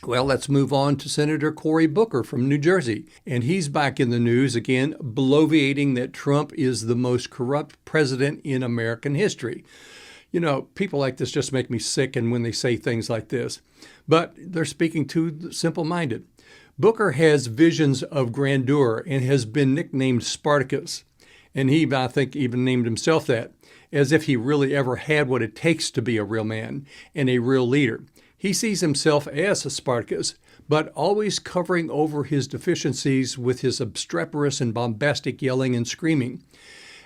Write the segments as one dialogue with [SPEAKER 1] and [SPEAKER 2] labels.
[SPEAKER 1] Well, let's move on to Senator Cory Booker from New Jersey. And he's back in the news again, bloviating that Trump is the most corrupt president in American history. You know, people like this just make me sick and when they say things like this. But they're speaking too simple-minded. Booker has visions of grandeur and has been nicknamed Spartacus. And he, I think, even named himself that, as if he really ever had what it takes to be a real man and a real leader. He sees himself as a Spartacus, but always covering over his deficiencies with his obstreperous and bombastic yelling and screaming.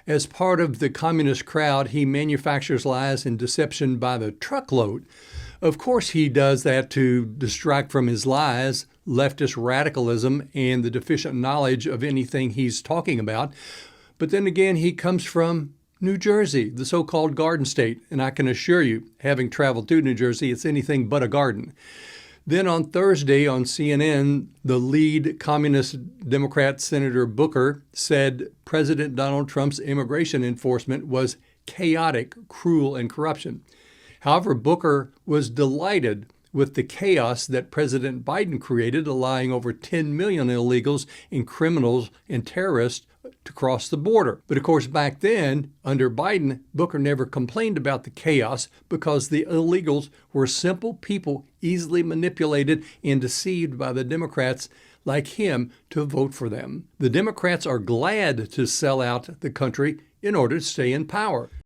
[SPEAKER 1] As part of the communist crowd, he manufactures lies and deception by the truckload. Of course, he does that to distract from his lies, leftist radicalism, and the deficient knowledge of anything he's talking about. But then again, he comes from New Jersey, the so-called Garden State, and I can assure you, having traveled through New Jersey, it's anything but a garden. Then on Thursday on CNN, the lead communist Democrat Senator Booker said President Donald Trump's immigration enforcement was chaotic, cruel, and corruption. However, Booker was delighted with the chaos that President Biden created, allowing over 10 million illegals and criminals and terrorists to cross the border. But of course, back then, under Biden, Booker never complained about the chaos because the illegals were simple people easily manipulated and deceived by the Democrats like him to vote for them. The Democrats are glad to sell out the country in order to stay in power.